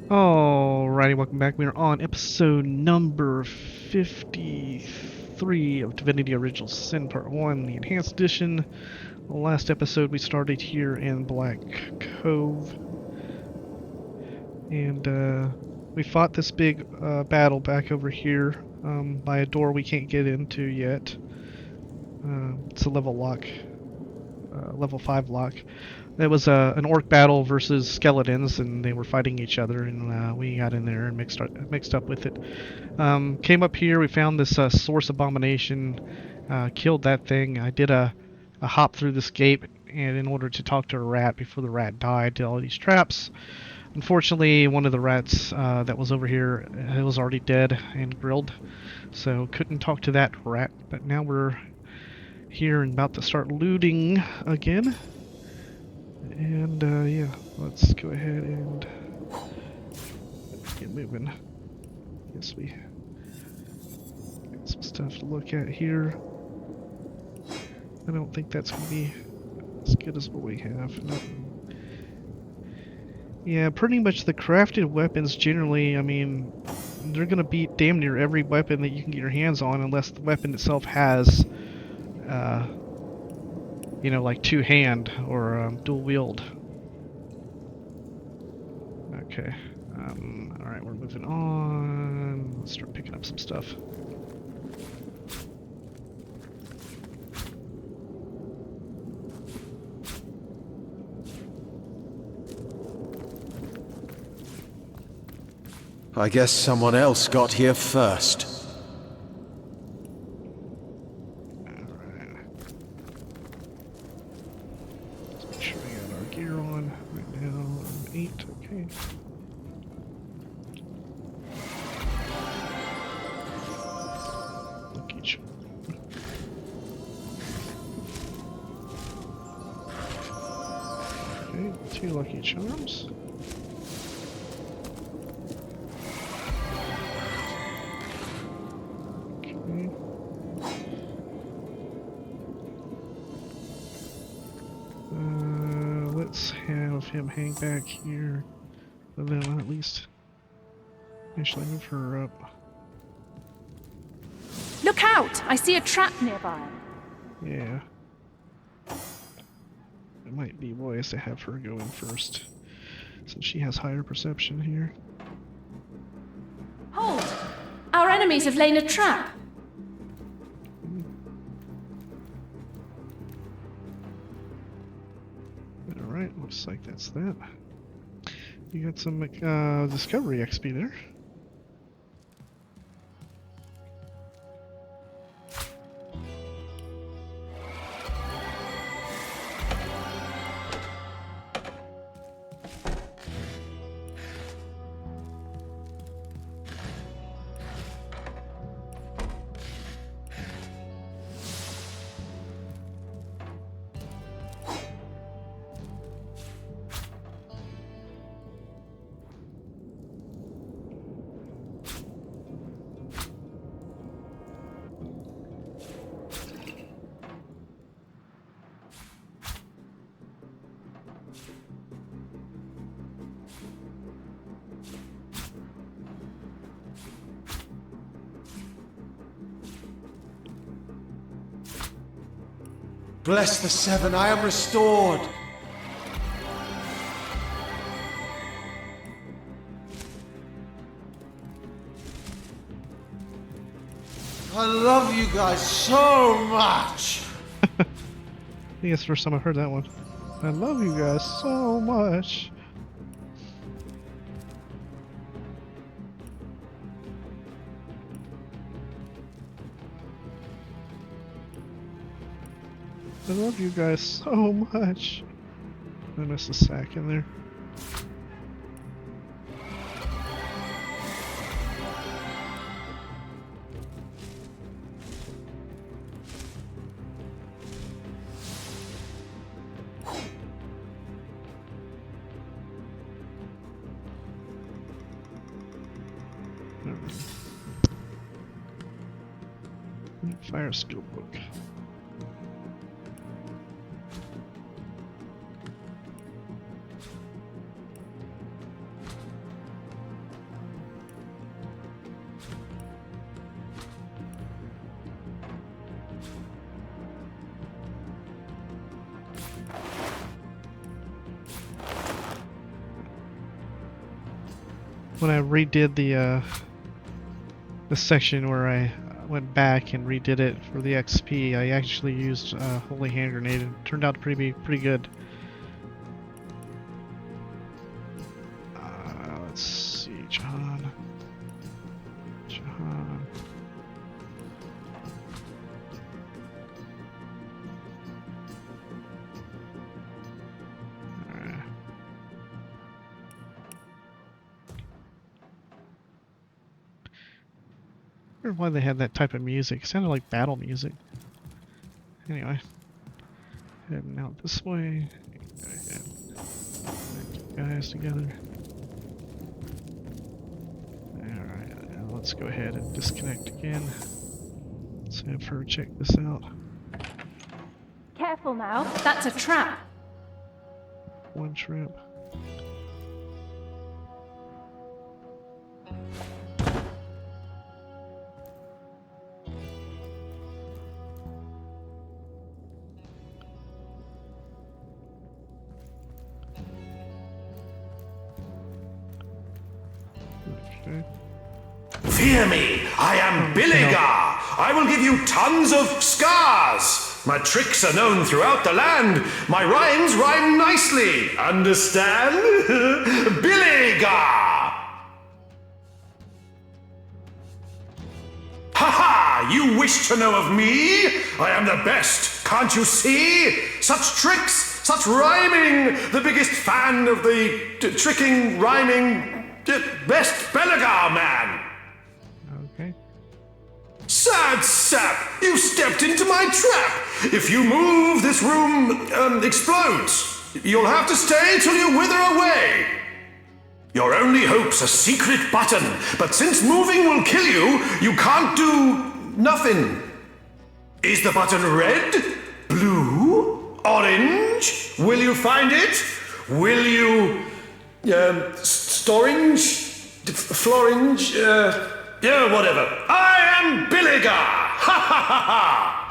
Alrighty, welcome back. We are on episode number 53 of Divinity Original Sin Part 1, the Enhanced Edition. Last episode we started here in Black Cove, and we fought this big battle back over here by a door we can't get into yet. It's a level lock, level 5 lock. It was an orc battle versus skeletons, and they were fighting each other, and we got in there and mixed up with it. Came up here, we found this source abomination, killed that thing. I did a hop through this gate, and in order to talk to a rat before the rat died, did all these traps. Unfortunately, one of the rats that was over here it was already dead and grilled, so couldn't talk to that rat. But now we're here and about to start looting again. And yeah, let's go ahead and get moving. Guess we got some stuff to look at here. I don't think that's going to be as good as what we have. No. Yeah, pretty much the crafted weapons generally, I mean, they're going to beat damn near every weapon that you can get your hands on unless the weapon itself has, you know, like two-hand or dual wield. Okay. Alright, we're moving on. Let's start picking up some stuff. I guess someone else got here first. Alright. Let's make sure we got our gear on. Right now, I'm 8. Okay. Lucky charm. Okay, 2 lucky charms. Let's have him hang back here, but then I'll at least actually move her up. Look out! I see a trap nearby. Yeah. It might be wise to have her go in first, since she has higher perception here. Hold! Our enemies have laid a trap. Alright, looks like that's that. You got some discovery XP there. Bless the Seven, I am restored! I love you guys so much! I think it's the first time I've heard that one. I love you guys so much. I love you guys so much. I missed a sack in there. Fire skill book. when I redid the section where I went back and redid it for the XP, I actually used Holy Hand Grenade and it turned out to be pretty good. Let's see, Jahan. Alright. I wonder why they had that type of music. It sounded like battle music. Anyway. Heading out this way. Go ahead. Connect the guys together. Alright, now let's go ahead and disconnect again. Let's have her check this out. Careful now, that's a trap. One trap. Okay. Fear me, I am Biligar. I will give you tons of scars. My tricks are known throughout the land. My rhymes rhyme nicely. Understand? Biligar! Ha! You wish to know of me? I am the best, can't you see? Such tricks, such rhyming. The biggest fan of the tricking, rhyming, best Beligar man. Okay. Sad sap! You stepped into my trap! If you move, this room explodes. You'll have to stay till you wither away. Your only hope's a secret button, but since moving will kill you, you can't do nothing. Is the button red? Blue? Orange? Will you find it? Will you... storange? Florange? Yeah, whatever. I am Biligar! Ha ha ha ha!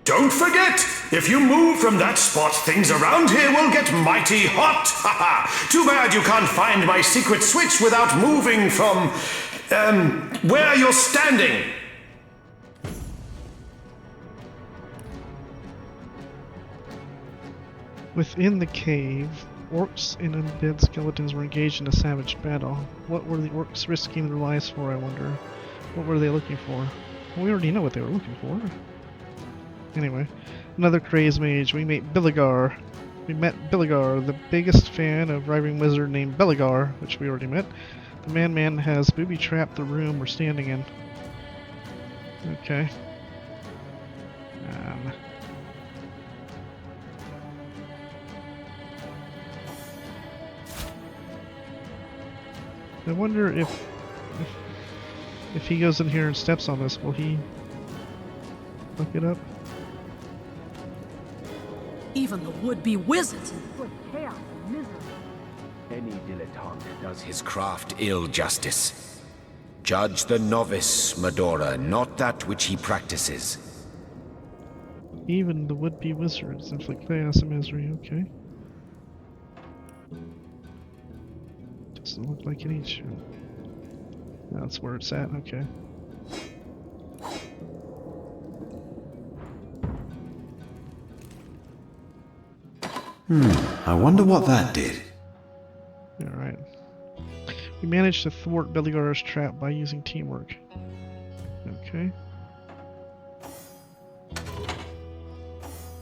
Don't forget, if you move from that spot, things around here will get mighty hot! Ha ha! Too bad you can't find my secret switch without moving from, where you're standing. Within the cave, orcs and undead skeletons were engaged in a savage battle. What were the orcs risking their lives for, I wonder? What were they looking for? Well, we already know what they were looking for. Anyway, another crazed mage. We met Biligar. The biggest fan of riding wizard named Beligar, which we already met. The man has booby-trapped the room we're standing in. Okay. I wonder if he goes in here and steps on this, will he fuck it up? Even the would-be wizards inflict chaos and misery. Any dilettante does his craft ill justice. Judge the novice, Medora, not that which he practices. Even the would-be wizards inflict chaos and misery, okay. Doesn't look like any show. That's where it's at, okay. I wonder what that did. Alright. We managed to thwart Beligar's trap by using teamwork. Okay.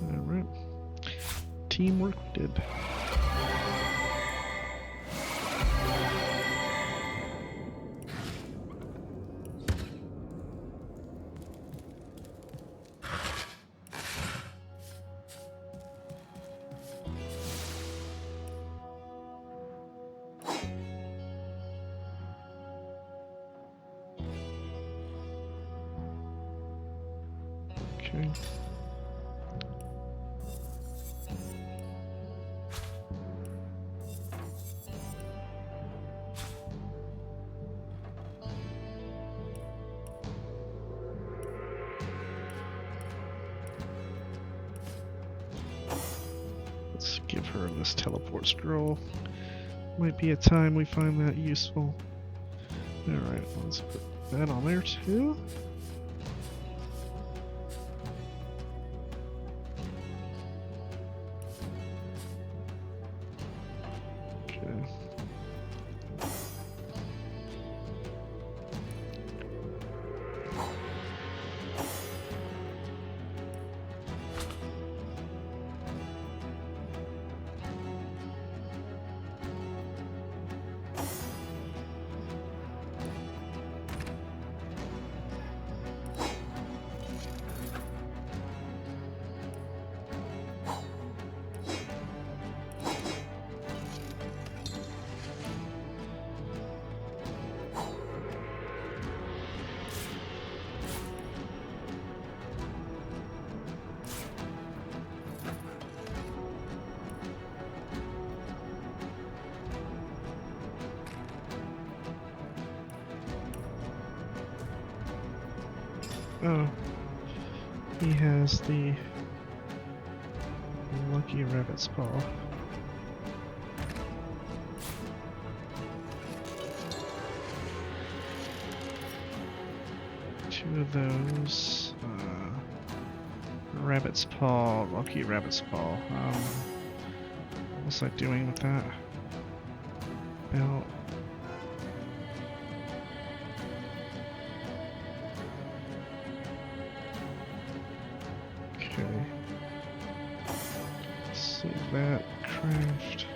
Alright. Teamwork we did. Okay. Let's give her this teleport scroll. Might be a time we find that useful. Alright, let's put that on there too. Okay. Oh, he has the lucky rabbit's paw. Two of those. Rabbit's paw, lucky rabbit's paw. What was I doing with that? About. Okay. So that craft.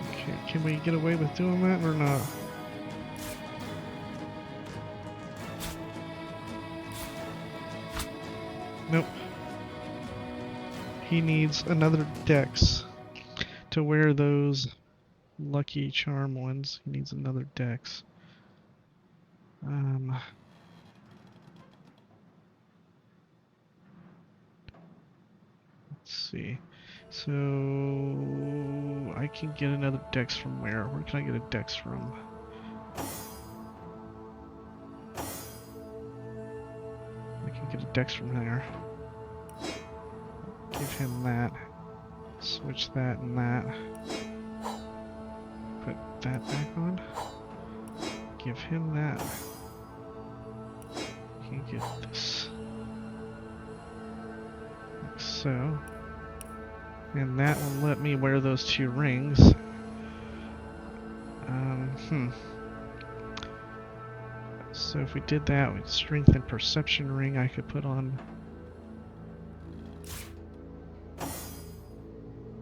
Okay, can we get away with doing that or not? Nope. He needs another dex to wear those lucky charm ones. He needs another dex. Let's see. So I can get another dex from where? Where can I get a dex from? I can get a dex from there. Give him that. Switch that and that. Put that back on. Give him that. Can get this. Like so. And that will let me wear those two rings. So if we did that with strength and perception ring, I could put on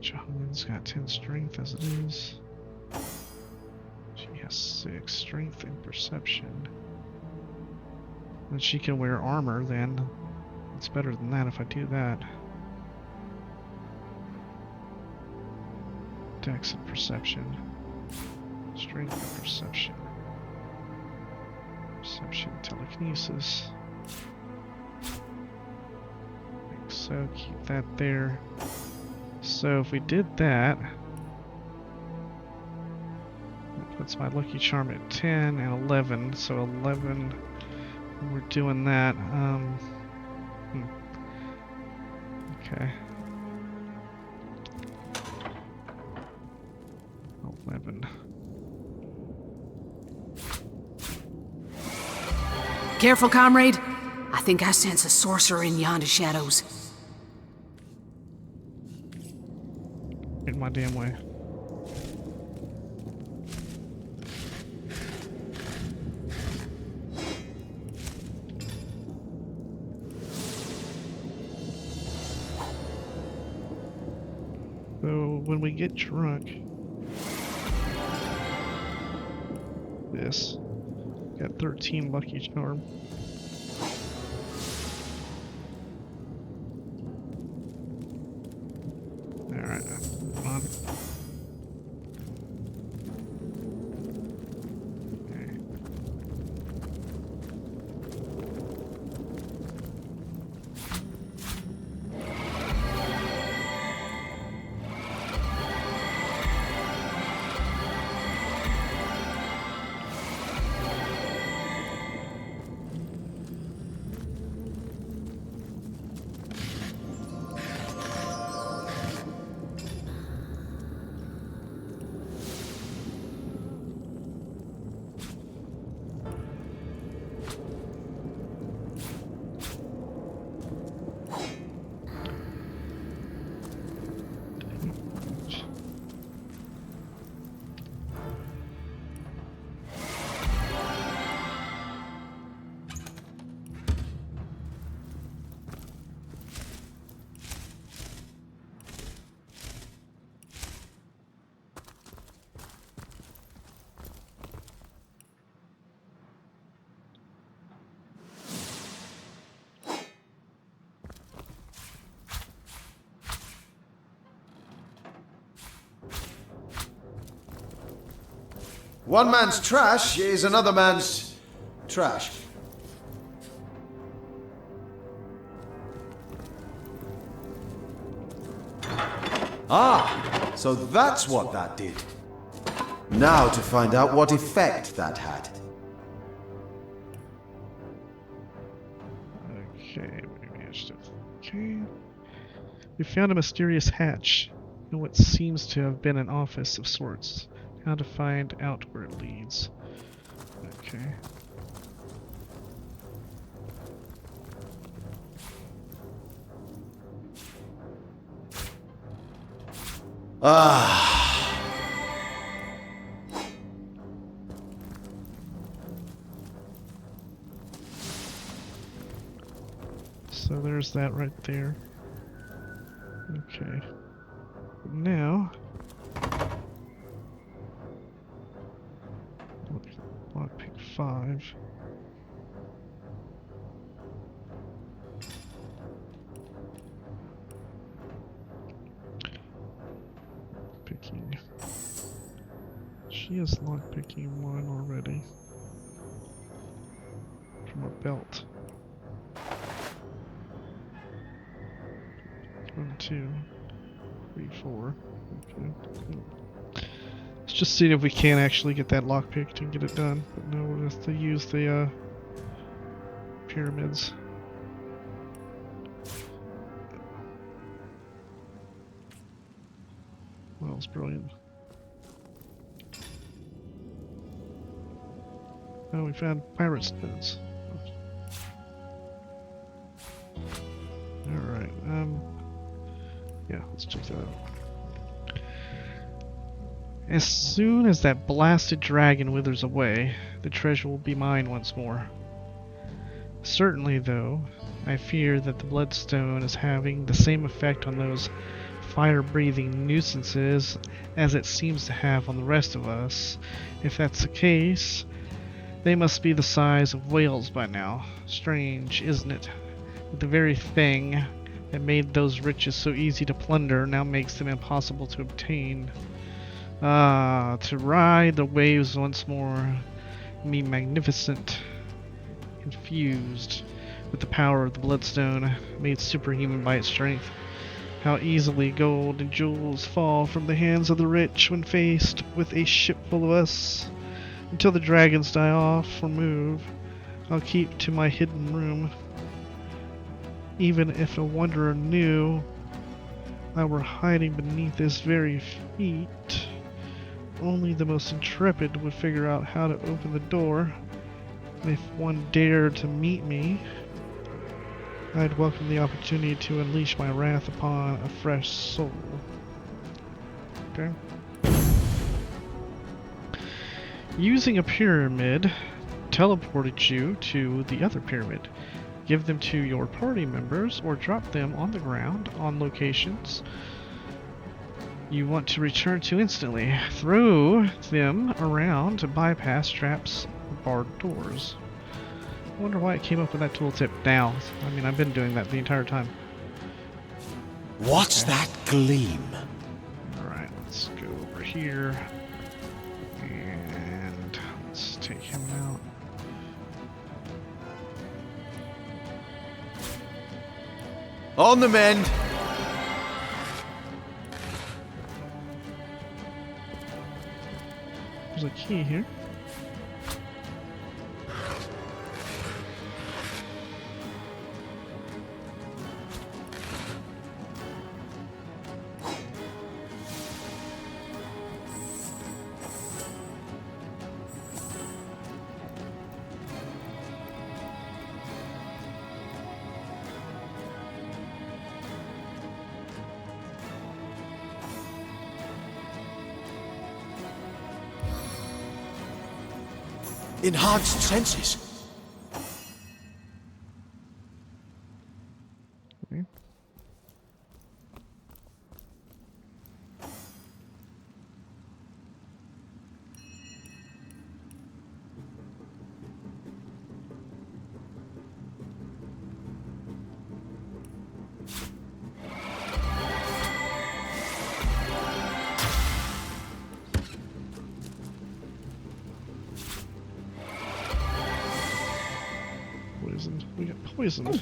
John's got 10 strength as it is. She has 6 strength and perception. And she can wear armor then. It's better than that if I do that. Dex and perception. Strength and perception. Perception, telekinesis. Like so, keep that there. So if we did that, that puts my lucky charm at 10 and 11. So 11, we're doing that. Okay. 11. Careful, comrade. I think I sense a sorcerer in yonder shadows. Get my damn way. So when we get drunk, this got 13 lucky charm. Alright, come on. Okay. One man's trash is another man's trash. Ah, so that's what that did. Now to find out what effect that had. Okay, maybe I should have. Okay. We found a mysterious hatch in what seems to have been an office of sorts. How to find out where it leads. Okay. Ah. So there's that right there. Okay. Now, lockpick 5. Picking. She is lockpicking 1 already. From a belt. 1, 2, 3, 4. Okay. Let's just see if we can actually get that lockpicked and get it done. But no, we'll have to use the pyramids. Well, it's brilliant. Oh, we found pirate stones. Alright, yeah, let's check that out. As soon as that blasted dragon withers away, the treasure will be mine once more. Certainly, though, I fear that the bloodstone is having the same effect on those fire-breathing nuisances as it seems to have on the rest of us. If that's the case, they must be the size of whales by now. Strange, isn't it? The very thing that made those riches so easy to plunder now makes them impossible to obtain. Ah, to ride the waves once more, me magnificent, infused with the power of the bloodstone, made superhuman by its strength. How easily gold and jewels fall from the hands of the rich when faced with a ship full of us. Until the dragons die off or move, I'll keep to my hidden room. Even if a wanderer knew I were hiding beneath his very feet, only the most intrepid would figure out how to open the door. And if one dared to meet me, I'd welcome the opportunity to unleash my wrath upon a fresh soul. Okay. Using a pyramid teleported you to the other pyramid. Give them to your party members or drop them on the ground on locations you want to return to instantly. Throw them around to bypass traps or barred doors. I wonder why it came up with that tooltip now. I mean, I've been doing that the entire time. What's that gleam? Alright, let's go over here. And let's take him out. On the mend. There's a key here. Enhanced senses. Okay. poisoned.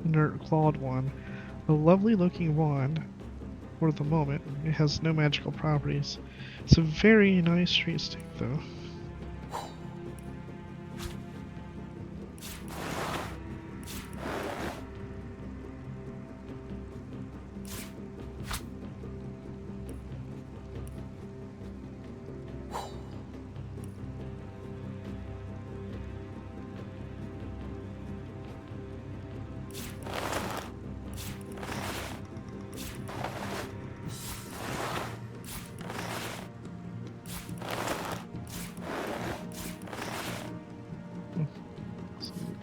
Inert clawed one. A lovely looking wand for the moment. It has no magical properties. It's a very nice street stick though.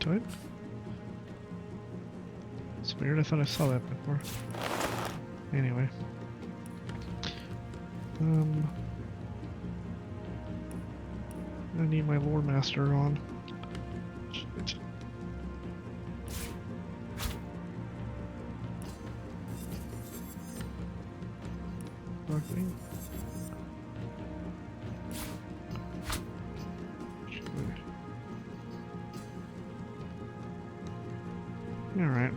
To it. It's weird, I thought I saw that before. Anyway. I need my lore master on. Shit. Darkwing. Alright.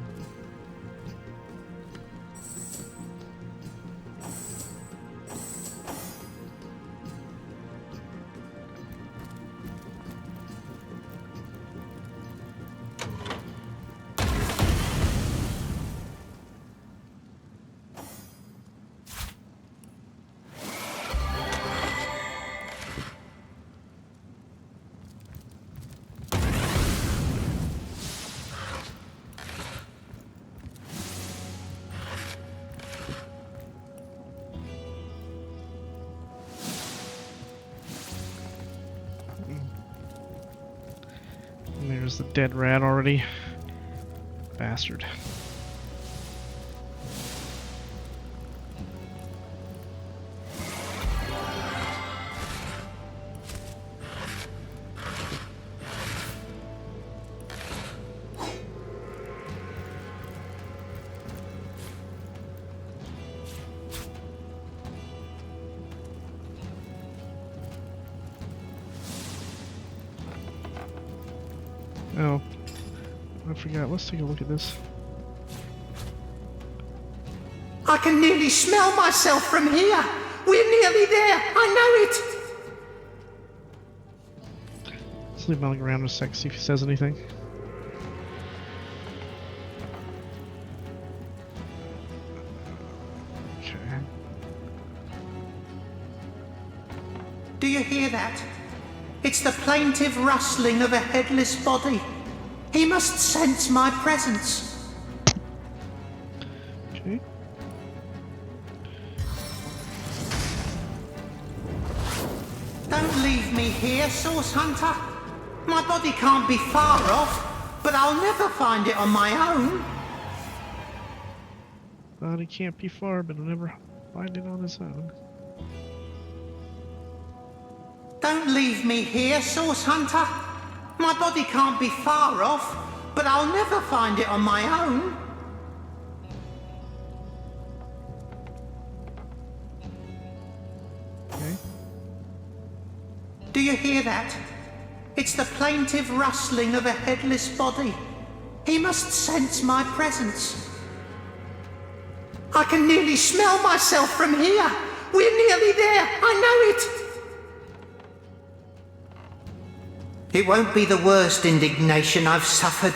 And there's the dead rat already. Bastard. Oh, I forgot. Let's take a look at this. I can nearly smell myself from here. We're nearly there. I know it. Let's leave him around a sec, see if he says anything. Okay. Do you hear that? It's the plaintive rustling of a headless body. He must sense my presence. Okay. Don't leave me here, Source Hunter. My body can't be far off, but I'll never find it on my own. Body can't be far, but he'll never find it on his own. Don't leave me here, Source Hunter. My body can't be far off, but I'll never find it on my own. Okay. Do you hear that? It's the plaintive rustling of a headless body. He must sense my presence. I can nearly smell myself from here. We're nearly there. I know it. It won't be the worst indignation I've suffered.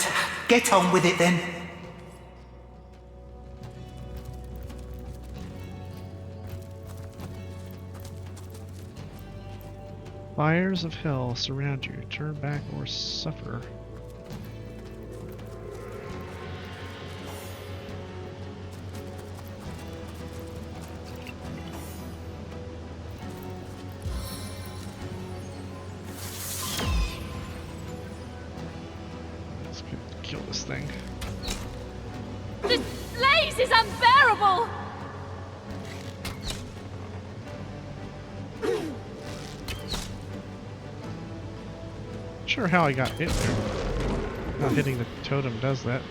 Get on with it then. Fires of hell surround you. Turn back or suffer. Let's kill this thing. This blaze is unbearable! Not sure how I got hit there. Not hitting the totem does that.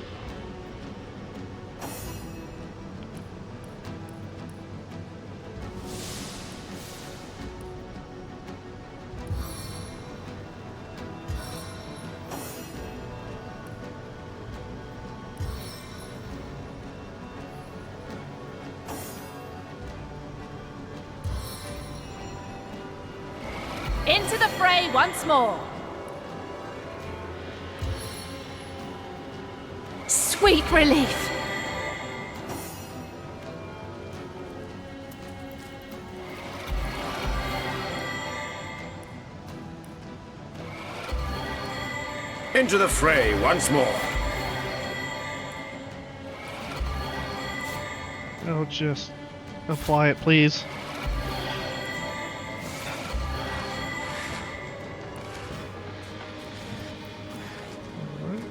Into the fray once more. Sweet relief. Into the fray once more. Oh, just apply it, please. Alright.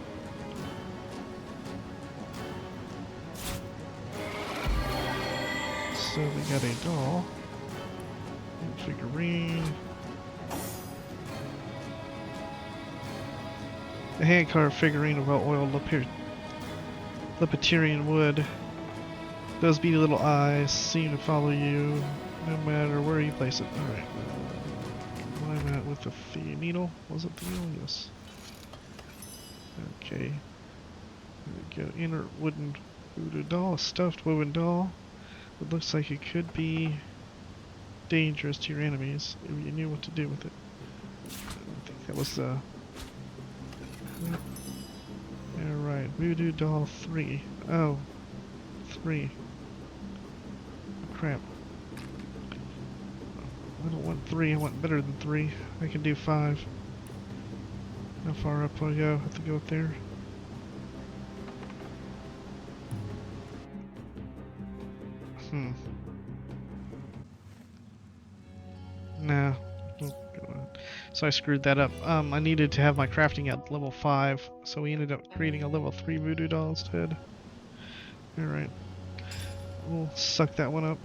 So we got a doll. And figurine. A hand-carved figurine of well-oiled Lipiterian wood. Those beady little eyes seem to follow you, no matter where you place it. Alright. Why am I at with the needle? Was it the needle? Yes. Okay. There we go. Inner wooden voodoo doll, a stuffed woven doll. It looks like it could be dangerous to your enemies if you knew what to do with it. I think that was the... Alright, Voodoo Doll 3. Oh. 3. Crap. I don't want 3, I want better than 3. I can do 5. How far up do I go? I have to go up there. No. So I screwed that up. I needed to have my crafting at level 5, so we ended up creating a level 3 voodoo doll instead. Alright. We'll suck that one up.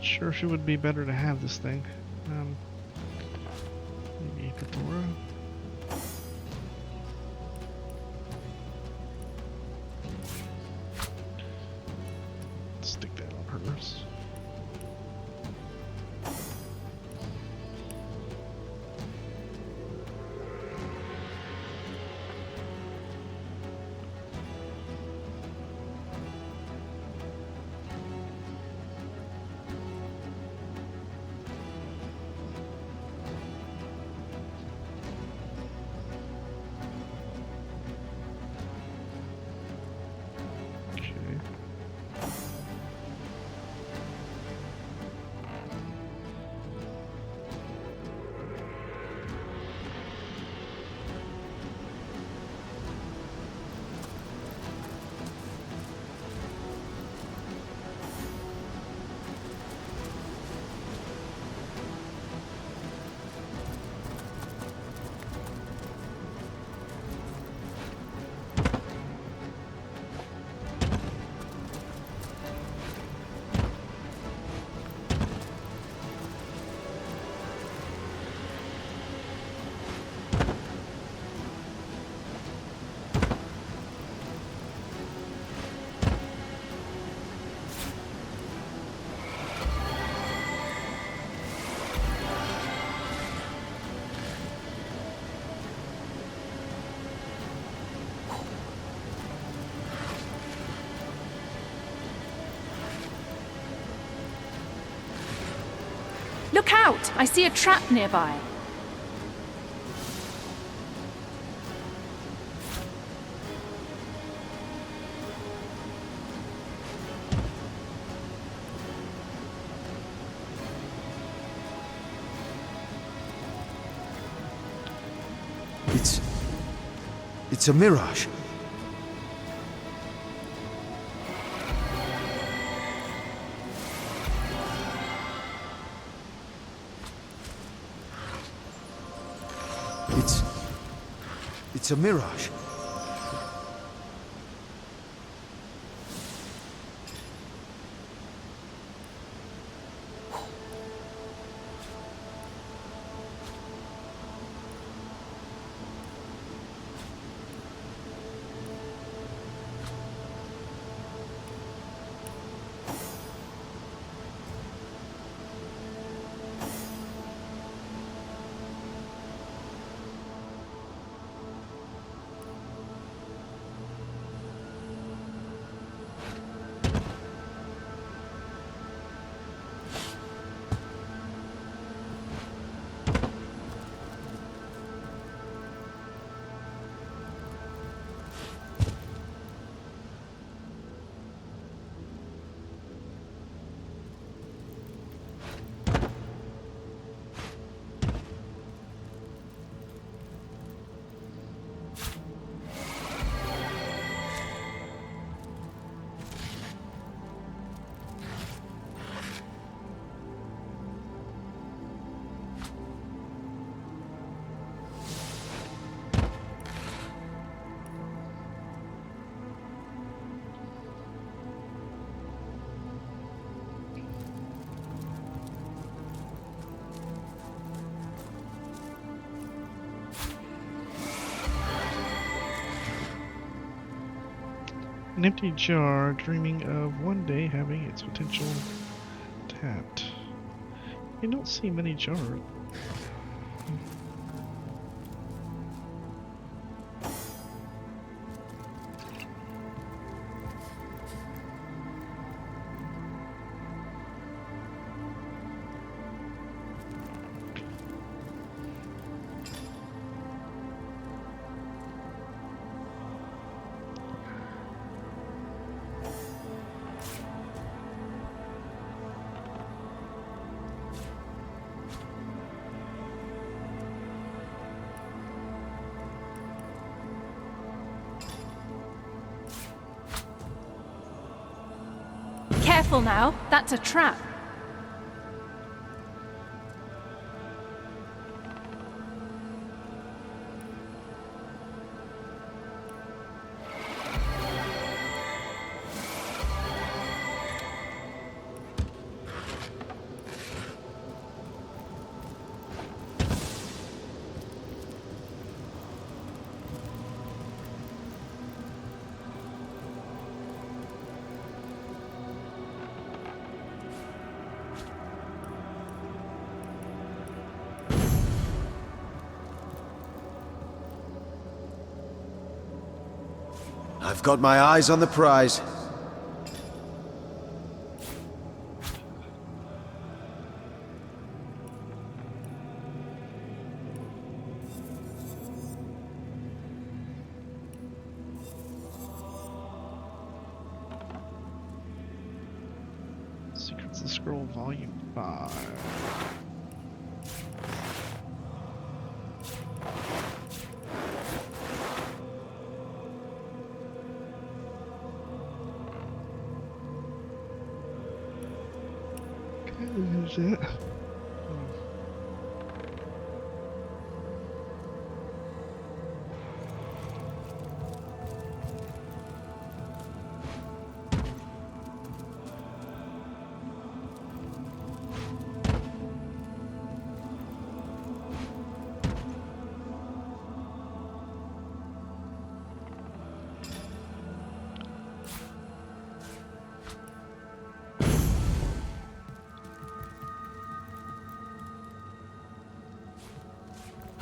Sure, if it would be better to have this thing. Maybe Fedora. Stick that on hers. Look out! I see a trap nearby. It's a mirage. It's a mirage. An empty jar, dreaming of one day having its potential tapped. I don't see many jars. Careful now, that's a trap. I've got my eyes on the prize. Secrets of the Scroll, Volume 5. Who's that?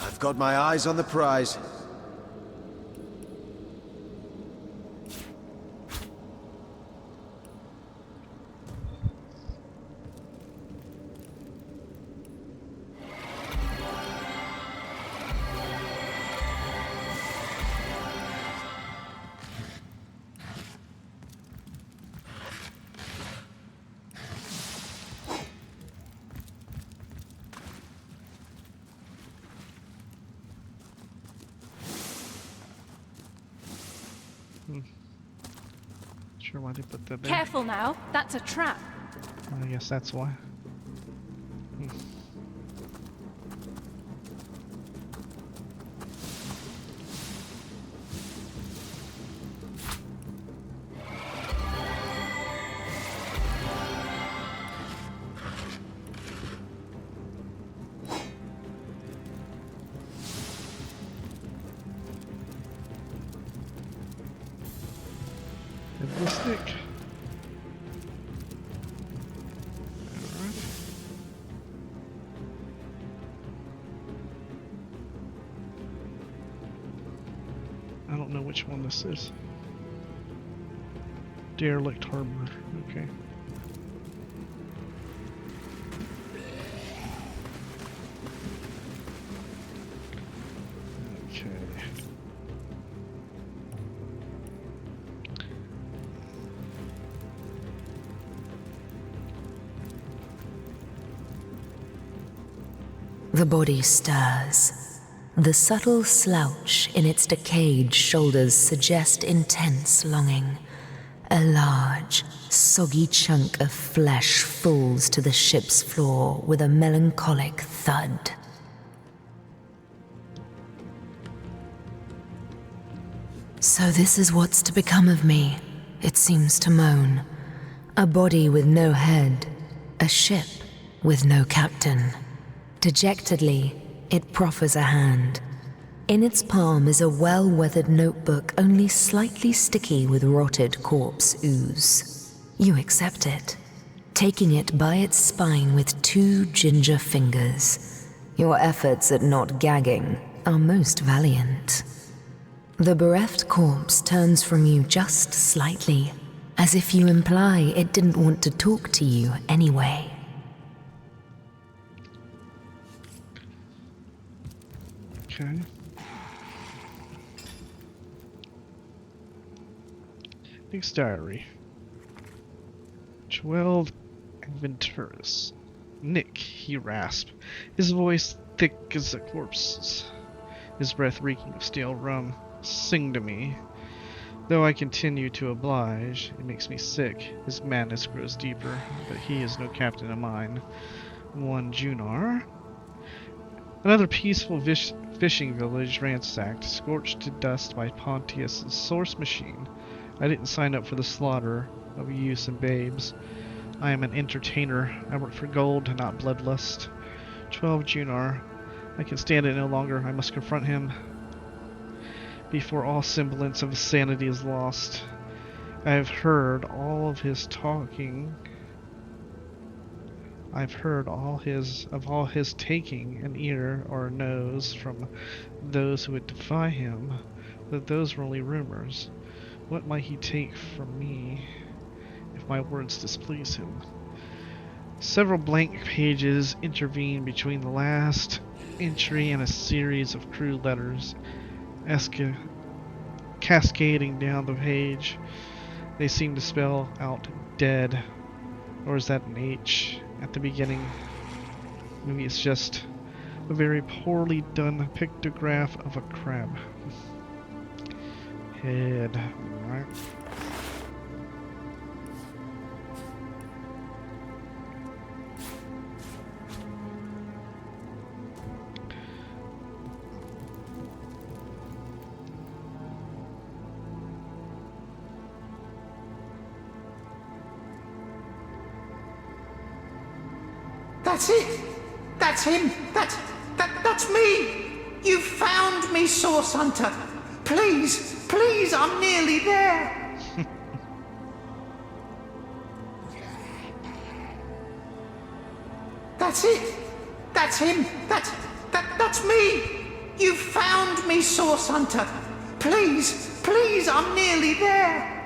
I've got my eyes on the prize. Sure why they put that there. Careful now, that's a trap. I guess that's why. The stick. Alright. I don't know which one this is. Derelict Harbor. Okay. Okay. The body stirs. The subtle slouch in its decayed shoulders suggest intense longing. A large, soggy chunk of flesh falls to the ship's floor with a melancholic thud. So this is what's to become of me, it seems to moan. A body with no head, a ship with no captain. Dejectedly, it proffers a hand. In its palm is a well-weathered notebook only slightly sticky with rotted corpse ooze. You accept it, taking it by its spine with 2 ginger fingers. Your efforts at not gagging are most valiant. The bereft corpse turns from you just slightly, as if you imply it didn't want to talk to you anyway. Okay. Nick's diary. 12 Aventurus. Nick, he rasped, his voice thick as a corpse's, his breath reeking of stale rum. Sing to me. Though I continue to oblige, it makes me sick. His madness grows deeper, but he is no captain of mine. 1 Junar. Another peaceful fishing village ransacked, scorched to dust by Pontius's source machine. I didn't sign up for the slaughter of youths and babes. I am an entertainer. I work for gold, not bloodlust. 12 Junar. I can stand it no longer. I must confront him before all semblance of sanity is lost. I have heard all of his talking. I've heard all his taking an ear or a nose from those who would defy him, but those were only rumors. What might he take from me if my words displease him? Several blank pages intervene between the last entry and a series of crude letters cascading down the page. They seem to spell out dead. Or is that an H at the beginning? Maybe it's just a very poorly done pictograph of a crab. Head, right? That's it! That's him! That's me! You found me, Source Hunter! Please, please, I'm nearly there! That's it! That's him! That's me! You found me, Source Hunter! Please, please, I'm nearly there!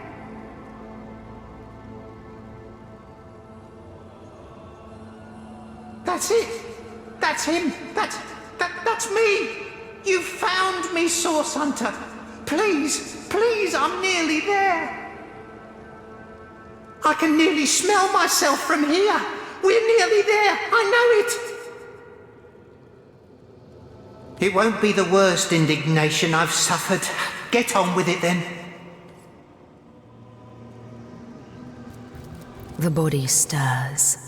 That's it! That's him! That's me! You found me, Source Hunter! Please, please, I'm nearly there! I can nearly smell myself from here! We're nearly there! I know it! It won't be the worst indignation I've suffered. Get on with it then. The body stirs.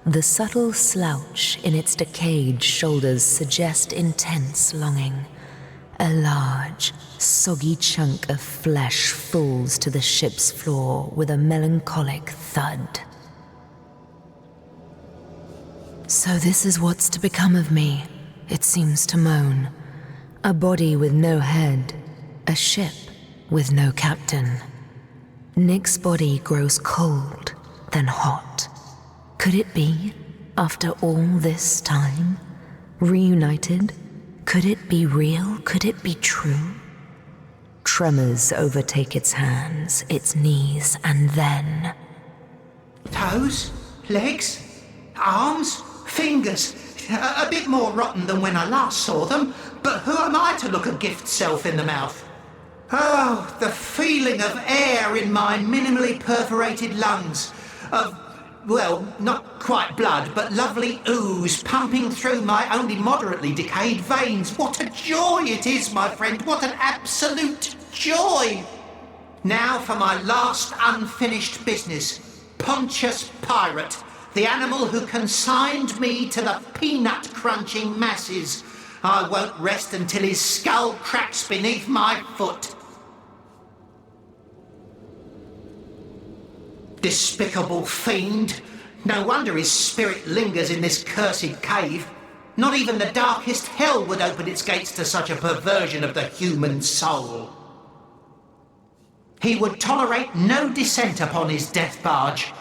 The subtle slouch in its decayed shoulders suggest intense longing. A large, soggy chunk of flesh falls to the ship's floor with a melancholic thud. So this is what's to become of me, it seems to moan. A body with no head, a ship with no captain. Nick's body grows cold, then hot. Could it be, after all this time? Reunited? Could it be real? Could it be true? Tremors overtake its hands, its knees, and then... Toes? Legs? Arms? Fingers? A bit more rotten than when I last saw them, but who am I to look a gift self in the mouth? Oh, the feeling of air in my minimally perforated lungs, of... well, not quite blood, but lovely ooze pumping through my only moderately decayed veins. What a joy it is, my friend. What an absolute joy. Now for my last unfinished business. Pontius Pirate, the animal who consigned me to the peanut-crunching masses. I won't rest until his skull cracks beneath my foot. Despicable fiend. No wonder his spirit lingers in this cursed cave. Not even the darkest hell would open its gates to such a perversion of the human soul. He would tolerate no dissent upon his death barge.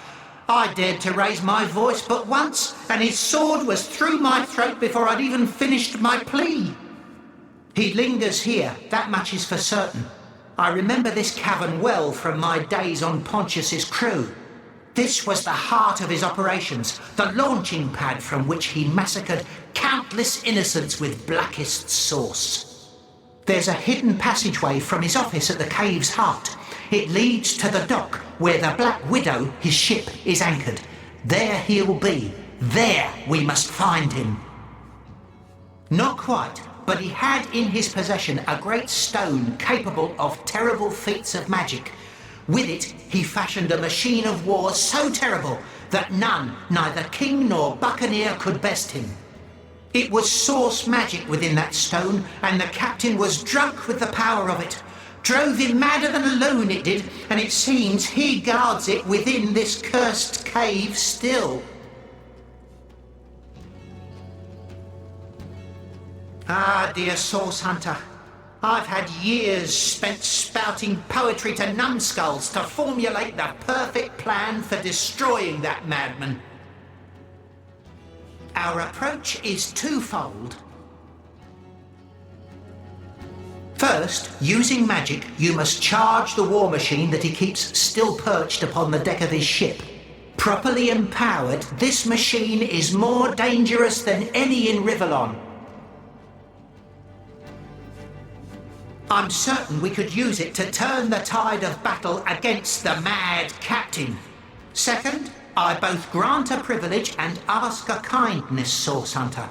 I dared to raise my voice but once, and his sword was through my throat before I'd even finished my plea. He lingers here, that much is for certain. I remember this cavern well from my days on Pontius's crew. This was the heart of his operations, the launching pad from which he massacred countless innocents with blackest sauce. There's a hidden passageway from his office at the cave's heart. It leads to the dock where the Black Widow, his ship, is anchored. There he'll be. There we must find him. Not quite, but he had in his possession a great stone capable of terrible feats of magic. With it, he fashioned a machine of war so terrible that none, neither king nor buccaneer, could best him. It was source magic within that stone, and the captain was drunk with the power of it. Drove him madder than a loon, it did, and it seems he guards it within this cursed cave still. Ah, dear Source Hunter, I've had years spent spouting poetry to numbskulls to formulate the perfect plan for destroying that madman. Our approach is twofold. First, using magic, you must charge the war machine that he keeps still perched upon the deck of his ship. Properly empowered, this machine is more dangerous than any in Rivellon. I'm certain we could use it to turn the tide of battle against the mad captain. Second, I both grant a privilege and ask a kindness, Source Hunter.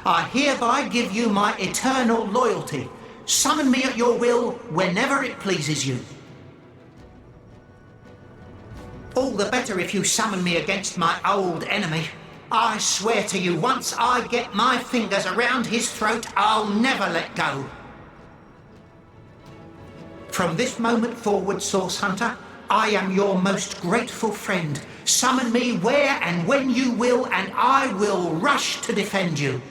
I hereby give you my eternal loyalty. Summon me at your will whenever it pleases you. All the better if you summon me against my old enemy. I swear to you, once I get my fingers around his throat, I'll never let go. From this moment forward, Source Hunter, I am your most grateful friend. Summon me where and when you will, and I will rush to defend you.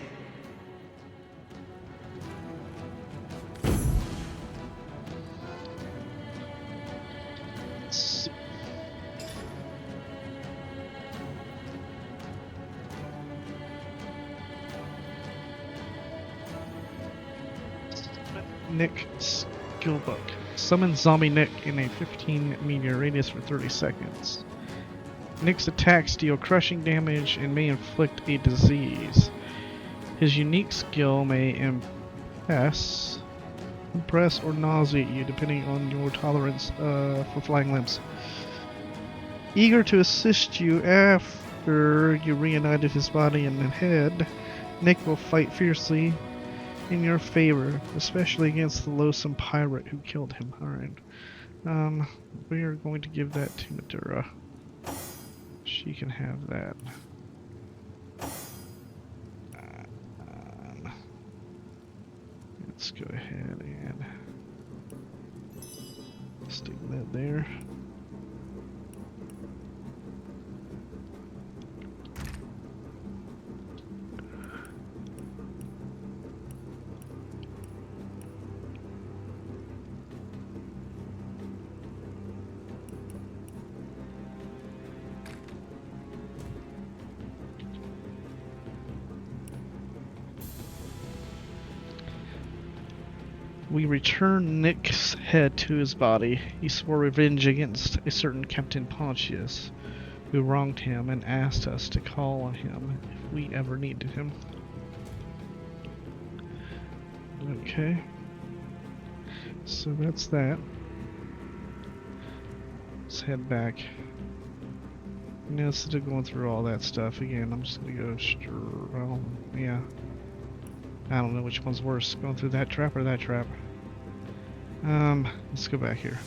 Nick Skillbook. Summon Zombie Nick in a 15-meter radius for 30 seconds. Nick's attacks deal crushing damage and may inflict a disease. His unique skill may impress or nauseate you depending on your tolerance for flying limbs. Eager to assist you after you reunited his body and head, Nick will fight fiercely in your favor, especially against the loathsome pirate who killed him. Alright. We are going to give that to Madura. She can have that. Let's go ahead and stick that there. We return Nick's head to his body. He swore revenge against a certain Captain Pontius, who wronged him and asked us to call on him if we ever needed him. Okay. So that's that. Let's head back. Now instead of going through all that stuff again, I'm just gonna go well, yeah. I don't know which one's worse, going through that trap or that trap. Let's go back here.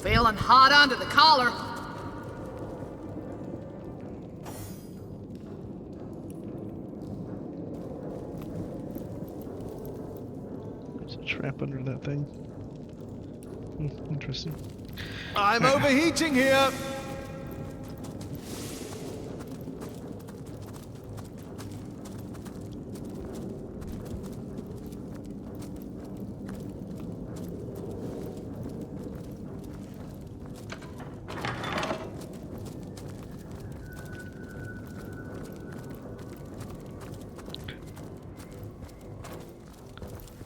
Feeling hot under the collar. There's a trap under that thing. Interesting. I'm overheating here.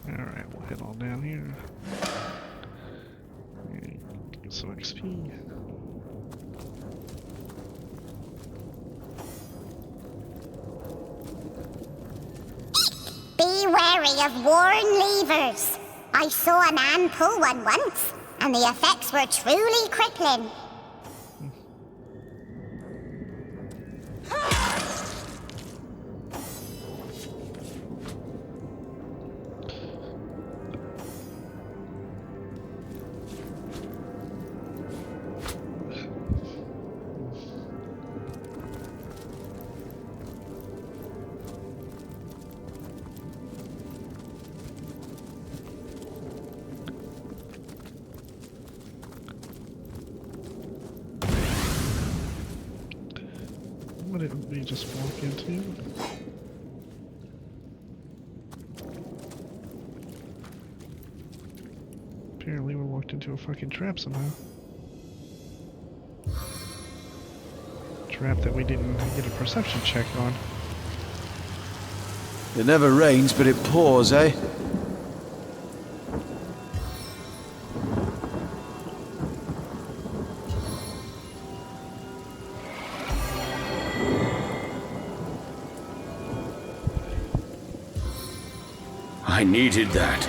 Alright, we'll head on down here. And get some XP. Be wary of worn levers. I saw a man pull one once, and the effects were truly crippling. What did we just walk into? Apparently we walked into a fucking trap somehow. Trap that we didn't get a perception check on. It never rains, but it pours, eh? I needed that.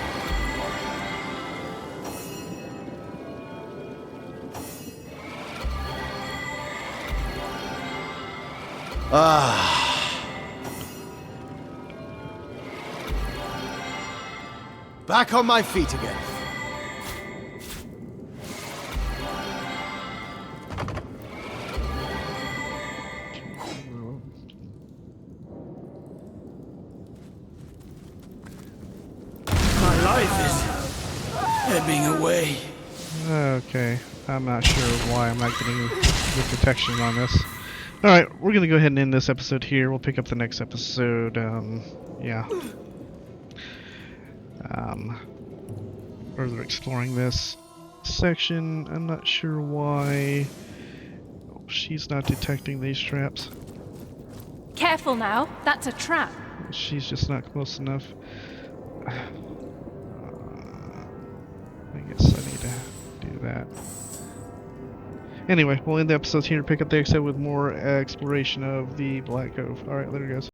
Back on my feet again. My life is ebbing away. Okay, I'm not sure why I'm not getting good detection on this. Alright, we're gonna go ahead and end this episode here. We'll pick up the next episode, yeah. Further exploring this section. I'm not sure why she's not detecting these traps. Careful now, that's a trap. She's just not close enough. I guess I need to do that. Anyway, we'll end the episode here and pick up the next episode with more exploration of the Black Cove. Alright, later guys.